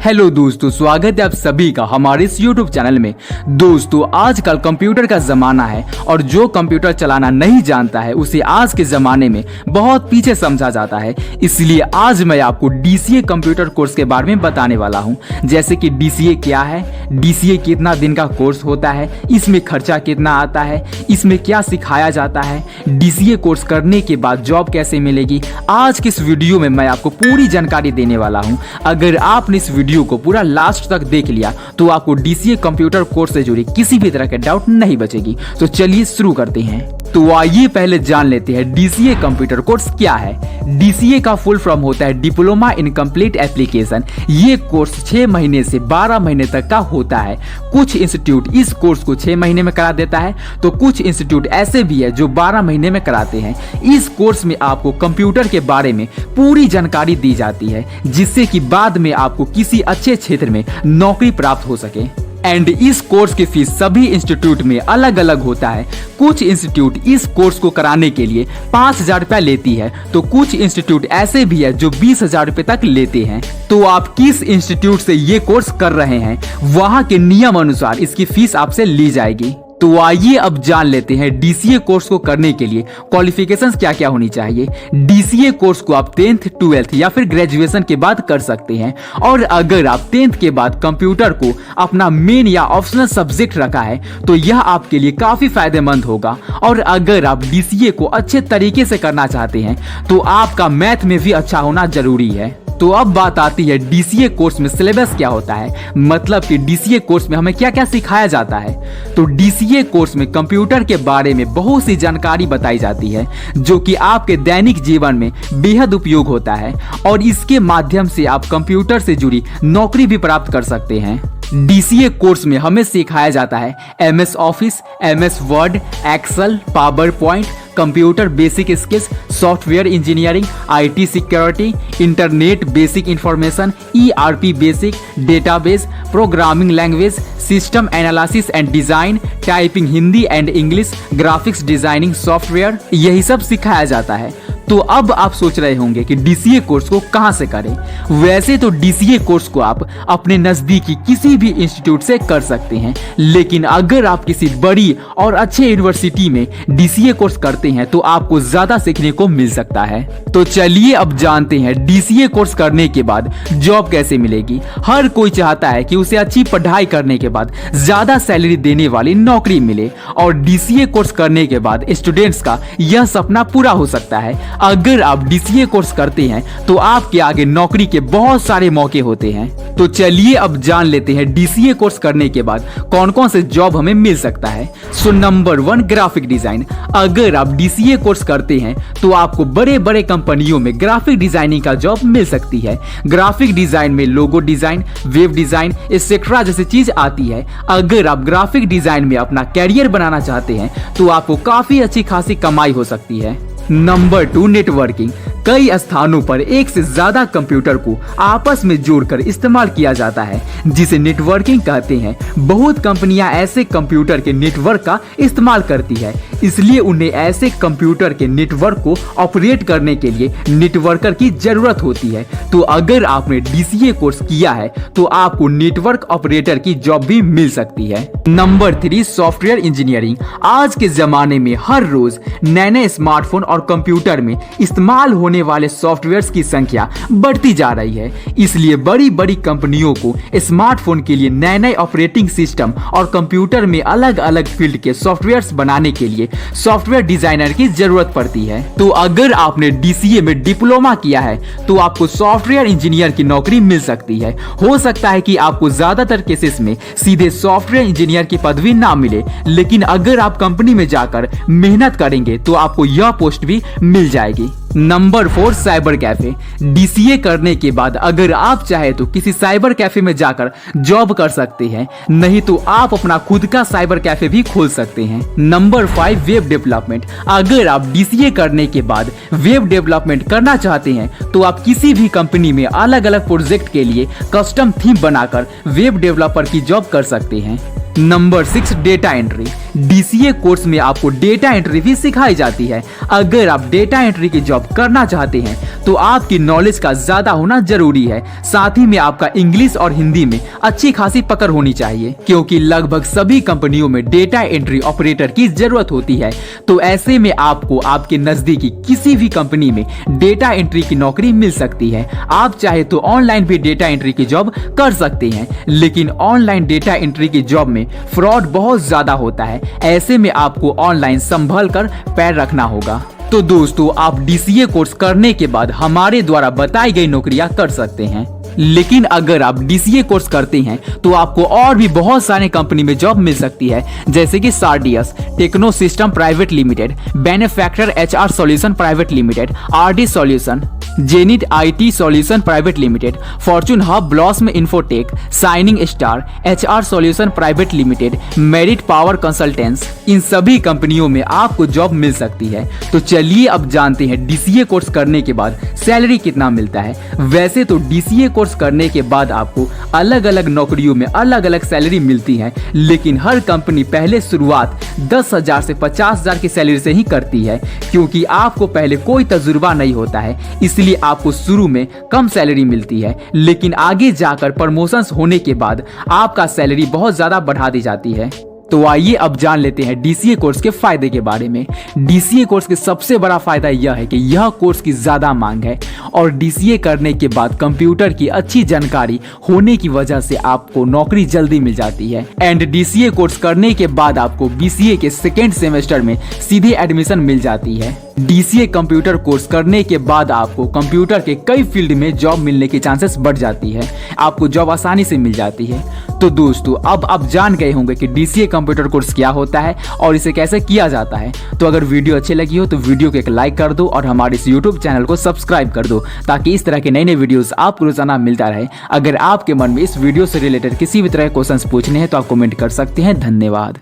Hello दोस्तों, स्वागत है आप सभी का हमारे इस YouTube चैनल में। दोस्तों, आजकल कंप्यूटर का ज़माना है और जो कंप्यूटर चलाना नहीं जानता है उसे आज के ज़माने में बहुत पीछे समझा जाता है। इसलिए आज मैं आपको DCA कंप्यूटर कोर्स के बारे में बताने वाला हूं। जैसे कि DCA क्या है, DCA कितना दिन का कोर्स होता है, इसमें खर्चा कितना आता है, इसमें क्या सिखाया जाता है, DCA कोर्स करने के बाद जॉब कैसे मिलेगी। आज के इस वीडियो में मैं आपको पूरी जानकारी देने वाला हूँ। अगर आपने इस वीडियो को पूरा लास्ट तक देख लिया तो आपको DCA कंप्यूटर कोर्स से जुड़ी किसी भी तरह के डाउट नहीं बचेगी। तो चलिए शुरू करते हैं। तो आइए पहले जान लेते हैं DCA कंप्यूटर कोर्स क्या है। DCA का फुल फॉर्म होता है डिप्लोमा इन कंप्लीट एप्लीकेशन। ये कोर्स 6 महीने से 12 महीने तक का होता है। कुछ इंस्टीट्यूट इस कोर्स को 6 महीने में करा देता है तो कुछ इंस्टीट्यूट ऐसे भी है जो 12 महीने में कराते हैं। इस कोर्स में आपको कंप्यूटर के बारे में पूरी जानकारी दी जाती है जिससे कि बाद में आपको किसी अच्छे क्षेत्र में नौकरी प्राप्त हो सके। एंड इस कोर्स की फीस सभी इंस्टीट्यूट में अलग अलग होता है। कुछ इंस्टीट्यूट इस कोर्स को कराने के लिए 5,000 रुपया लेती है तो कुछ इंस्टीट्यूट ऐसे भी है जो 20,000 रुपये तक लेते हैं। तो आप किस इंस्टीट्यूट से ये कोर्स कर रहे हैं वहाँ के नियम अनुसार इसकी फीस आपसे ली जाएगी। तो आइए अब जान लेते हैं DCA कोर्स को करने के लिए क्वालिफिकेशंस क्या क्या होनी चाहिए। DCA कोर्स को आप 10th 12th या फिर ग्रेजुएशन के बाद कर सकते हैं। और अगर आप 10th के बाद कंप्यूटर को अपना मेन या ऑप्शनल सब्जेक्ट रखा है तो यह आपके लिए काफी फायदेमंद होगा। और अगर आप DCA को अच्छे तरीके से करना चाहते हैं तो आपका मैथ में भी अच्छा होना जरूरी है। तो अब बात आती है DCA कोर्स में सिलेबस क्या होता है, मतलब कि DCA कोर्स में हमें क्या क्या सिखाया जाता है। तो DCA कोर्स में कंप्यूटर के बारे में बहुत सी जानकारी बताई जाती है जो कि आपके दैनिक जीवन में बेहद उपयोग होता है और इसके माध्यम से आप कंप्यूटर से जुड़ी नौकरी भी प्राप्त कर सकते हैं। DCA कोर्स में हमें सिखाया जाता है MS Office, MS Word, Excel, PowerPoint, computer basic skills, software engineering, IT security, internet basic information, ERP basic, database, programming language, system analysis and design, typing Hindi and English, graphics designing software, यही सब सिखाया जाता है। तो अब आप सोच रहे होंगे कि DCA कोर्स को कहां से करें। वैसे तो DCA कोर्स को आप अपने नजदीकी किसी भी इंस्टीट्यूट से कर सकते हैं, लेकिन अगर आप किसी बड़ी और अच्छे यूनिवर्सिटी में DCA कोर्स करते हैं तो आपको ज्यादा सीखने को मिल सकता है। तो चलिए अब जानते हैं DCA कोर्स करने के बाद जॉब कैसे मिलेगी। हर कोई चाहता है कि उसे अच्छी पढ़ाई करने के बाद ज्यादा सैलरी देने वाली नौकरी मिले और DCA कोर्स करने के बाद स्टूडेंट्स का यह सपना पूरा हो सकता है। अगर आप DCA कोर्स करते हैं तो आपके आगे नौकरी के बहुत सारे मौके होते हैं। तो चलिए अब जान लेते हैं DCA कोर्स करने के बाद कौन कौन से जॉब हमें मिल सकता है। So number 1, graphic design. अगर आप DCA कोर्स करते हैं तो आपको बड़े बड़े कंपनियों में ग्राफिक डिजाइनिंग का जॉब मिल सकती है। ग्राफिक डिजाइन में logo design, web design etcetera जैसी चीज आती है। अगर आप ग्राफिक डिजाइन में अपना कैरियर बनाना चाहते हैं तो आपको काफी अच्छी खासी कमाई हो सकती है। Number 2, networking. कई स्थानों पर एक से ज्यादा कंप्यूटर को आपस में जोड़कर इस्तेमाल किया जाता है जिसे नेटवर्किंग कहते हैं। बहुत कंपनियां ऐसे कंप्यूटर के नेटवर्क का इस्तेमाल करती है, इसलिए उन्हें ऐसे कंप्यूटर के नेटवर्क को ऑपरेट करने के लिए नेटवर्कर की जरूरत होती है। तो अगर आपने DCA कोर्स किया है तो आपको नेटवर्क ऑपरेटर की जॉब भी मिल सकती है। Number 3, software engineering. आज के जमाने में हर रोज नए स्मार्टफोन और कंप्यूटर में इस्तेमाल होने वाले सॉफ्टवेयर्स की संख्या बढ़ती जा रही है, इसलिए बड़ी बड़ी कंपनियों को स्मार्टफोन के लिए नए नए ऑपरेटिंग सिस्टम और कंप्यूटर में अलग अलग फील्ड के सॉफ्टवेयर्स बनाने के लिए सॉफ्टवेयर डिजाइनर की जरूरत पड़ती है। तो अगर आपने DCA में डिप्लोमा किया है तो आपको सॉफ्टवेयर इंजीनियर की नौकरी मिल सकती है। हो सकता है कि आपको ज्यादातर केसेस में सीधे सॉफ्टवेयर इंजीनियर की पदवी ना मिले, लेकिन अगर आप कंपनी में जाकर मेहनत करेंगे तो आपको यह पोस्ट भी मिल जाएगी। Number 4, cyber cafe. DCA करने के बाद अगर आप चाहे तो किसी साइबर कैफे में जाकर जॉब कर सकते हैं, नहीं तो आप अपना खुद का साइबर कैफे भी खोल सकते हैं। Number 5, web development. अगर आप DCA करने के बाद वेब डेवलपमेंट करना चाहते हैं तो आप किसी भी कंपनी में अलग अलग प्रोजेक्ट के लिए कस्टम थीम बनाकर वेब डेवलपर की जॉब कर सकते हैं। Number 6, data entry. DCA course में आपको डेटा एंट्री भी सिखाई जाती है। अगर आप डेटा एंट्री की जॉब करना चाहते हैं तो आपकी नॉलेज का ज्यादा होना जरूरी है। साथ ही में आपका इंग्लिश और हिंदी में अच्छी खासी पकड़ होनी चाहिए, क्योंकि लगभग सभी कंपनियों में डेटा एंट्री ऑपरेटर की जरूरत होती है। तो ऐसे में आपको आपके नजदीकी किसी भी कंपनी में डेटा एंट्री की नौकरी मिल सकती है। आप चाहे तो ऑनलाइन भी डेटा एंट्री की जॉब कर सकते हैं, लेकिन ऑनलाइन डेटा एंट्री की जॉब में फ्रॉड बहुत ज्यादा होता है। ऐसे में आपको ऑनलाइन संभल कर पैर रखना होगा। तो दोस्तों, आप DCA कोर्स करने के बाद हमारे द्वारा बताई गई नौकरियां कर सकते हैं। लेकिन अगर आप DCA कोर्स करते हैं तो आपको और भी बहुत सारे कंपनी में जॉब मिल सकती है, जैसे कि Sardius, techno system private limited, benefactor HR solution private limited, RD solution, Zenith IT solution private limited, fortune hub blossom infotech, shining star, HR solution private limited, merit power consultants. इन सभी कंपनियों में आपको job मिल सकती है। तो चलिए अब जानते हैं DCA कोर्स करने के बाद सैलरी कितना मिलता है। वैसे तो DCA कोर्स करने के बाद आपको अलग अलग नौकरियों में अलग अलग सैलरी मिलती है, लेकिन हर कंपनी पहले शुरुआत 10,000 से 50,000 की सैलरी से ही करती है, क्योंकि आपको पहले कोई तजुर्बा नहीं होता है। इसलिए आपको शुरू में कम सैलरी मिलती है, लेकिन आगे जाकर प्रमोशंस होने के बाद आपका सैलरी बहुत ज्यादा बढ़ा दी जाती है। तो आइए अब जान लेते हैं DCA कोर्स के फायदे के बारे में। DCA कोर्स के सबसे बड़ा फायदा यह है कि यह कोर्स की ज्यादा मांग है, और DCA करने के बाद कंप्यूटर की अच्छी जानकारी होने की वजह से आपको नौकरी जल्दी मिल जाती है। एंड DCA कोर्स करने के बाद आपको BCA के सेकेंड सेमेस्टर में सीधे एडमिशन मिल जाती है। DCA कंप्यूटर कोर्स करने के बाद आपको कंप्यूटर के कई फील्ड में जॉब मिलने की चांसेस बढ़ जाती है। आपको जॉब आसानी से मिल जाती है। तो दोस्तों, अब आप जान गए होंगे कि DCA कंप्यूटर कोर्स क्या होता है और इसे कैसे किया जाता है। तो अगर वीडियो अच्छी लगी हो तो वीडियो को एक लाइक कर दो और हमारे इस YouTube चैनल को सब्सक्राइब कर दो, ताकि इस तरह के नए नए वीडियोस आपको रोजाना मिलता रहे। अगर आपके मन में इस वीडियो से रिलेटेड किसी भी तरह के क्वेश्चंस पूछने हैं तो आप कमेंट कर सकते हैं। धन्यवाद।